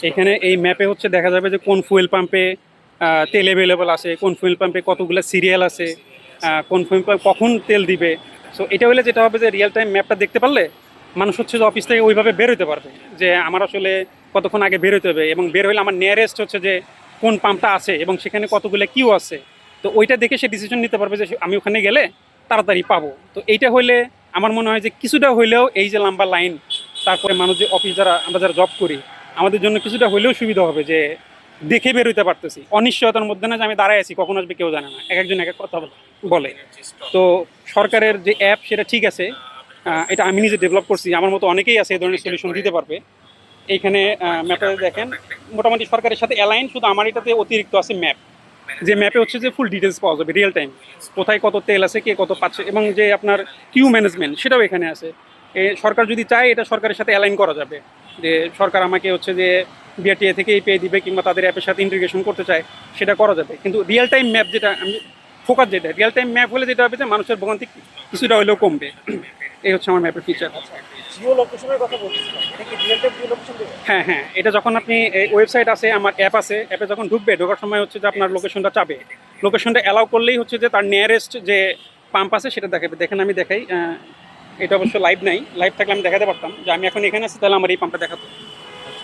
এখানে এই ম্যাপে হচ্ছে দেখা যাবে যে কোন ফুয়েল পাম্পে তেল অ্যাভেলেবল আছে, কোন ফুয়েল পাম্পে কতগুলো সিরিয়াল আছে, কোন ফুয়েল পাম্প কখন তেল দিবে। সো এটা হলে যেটা হবে যে রিয়েল টাইম ম্যাপটা দেখতে পারলে মানুষ হচ্ছে যে অফিস থেকে ওইভাবে বের হতে পারবে যে আমার আসলে কতক্ষণ আগে বের হতে হবে, এবং বের হলে আমার নিয়ারেস্ট হচ্ছে যে কোন পাম্পটা আছে এবং সেখানে কতগুলো কিউ আছে। তো ওইটা দেখে সে ডিসিশন নিতে পারবে যে আমি ওখানে গেলে তাড়াতাড়ি পাবো। তো এইটা হইলে আমার মনে হয় যে কিছুটা হইলেও এই যে লম্বা লাইন, তারপরে মানুষ যে অফিস আমরা যারা জব করি আমাদের জন্য কিছুটা হইলেও সুবিধা হবে যে দেখে বের হইতে পারতেছি, অনিশ্চয়তার মধ্যে না যে আমি দাঁড়ায় আছি কখন আসবে কেউ জানে না, এক একজন এক এক কথা বলে। তো সরকারের যে অ্যাপ সেটা ঠিক আছে, এটা আমি নিজে ডেভেলপ করছি, আমার মতো অনেকেই আছে এই ধরনের সলিউশন দিতে পারবে। এইখানে ম্যাপে দেখেন মোটামুটি সরকারের সাথে অ্যালাইন, শুধু আমার এটাতে অতিরিক্ত আছে ম্যাপ, যে ম্যাপে হচ্ছে যে ফুল ডিটেলস পাওয়া যাবে রিয়েল টাইম, কোথায় কত তেল আছে, কে কত পাচ্ছে, এবং যে আপনার কিউ ম্যানেজমেন্ট সেটাও এখানে আছে। সরকার যদি চায় এটা সরকারের সাথে অ্যালাইন করা যাবে, যে সরকার আমাকে হচ্ছে যে বিআরটিএ থেকে এই পেয়ে দিবে কিংবা তাদের অ্যাপের সাথে ইন্টিগ্রেশন করতে চায় সেটা করা যাবে। কিন্তু রিয়েল টাইম ম্যাপ যেটা আমি ফোকাস, যেটা রিয়েল টাইম ম্যাপ হলে যেটা হবে যে মানুষের ভোগান্তি কিছুটা হলেও কমবে। এই হচ্ছে আমার ম্যাপের ফিচার। জিও লোকেশনের কথা বলছিলাম, এটা কি রিয়েল টাইম জিও লোকেশন দেবে? হ্যাঁ হ্যাঁ, এটা যখন আপনি ওয়েবসাইট আছে, আমার অ্যাপ আছে, অ্যাপে যখন ঢোকার সময় হচ্ছে যে আপনার লোকেশনটা চাবে, লোকেশনটা অ্যালাউ করলেই হচ্ছে যে তার নিয়ারেস্ট যে পাম্প আছে সেটা দেখাবে। দেখেন আমি দেখাই, এটা অবশ্য লাইভ নাই, লাইভ থাকলে আমি দেখাতে পারতাম যে আমি এখন এখানে আছি, তাহলে আমার এই পাম্পটা দেখাতো।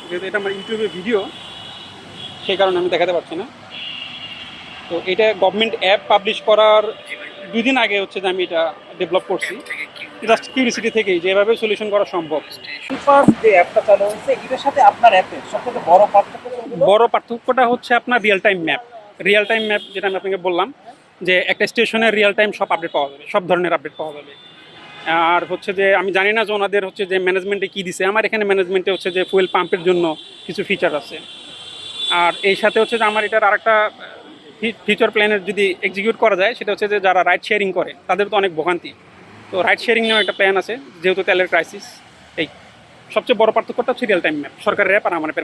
যেহেতু এটা আমার ইউটিউবের ভিডিও সেই কারণে আমি দেখাতে পারছি না। তো এটা গভর্নমেন্ট অ্যাপ পাবলিশ করার 2 দিন আগে হচ্ছে যে আমি এটা ডেভেলপ করছি, জাস্ট কিউরিসিটি থেকেই যে এভাবে সলিউশন করা সম্ভব। ফার্স্ট যে অ্যাপটা চালু হয়েছে এটার সাথে আপনার অ্যাপের সবথেকে বড় পার্থক্য কোনগুলো? বড় পার্থক্যটা হচ্ছে আপনার real time map. Real time map যেটা আমি আপনাকে বললাম যে একটা স্টেশনের রিয়েল টাইম সব আপডেট পাওয়া যাবে, সব ধরনের আপডেট পাওয়া যাবে। আর হচ্ছে যে আমি জানি না যে ওনাদের হচ্ছে যে ম্যানেজমেন্টে কী দিছে, আমার এখানে ম্যানেজমেন্টে হচ্ছে যে ফুয়েল পাম্পের জন্য কিছু ফিচার আছে। আর এই সাথে হচ্ছে যে আমার এটার আরেকটা ফিচার প্ল্যানের যদি এক্সিকিউট করা যায় সেটা হচ্ছে যে যারা রাইড শেয়ারিং করে তাদের তো অনেক ভোগান্তি, তো রাইড শেয়ারিং নিয়েও একটা প্ল্যান আছে যেহেতু তেলের ক্রাইসিস। এই সবচেয়ে বড় পার্থক্যটা হচ্ছে রিয়েল টাইম ম্যাপ, সরকারের অ্যাপ আর আমার অ্যাপের মধ্যে।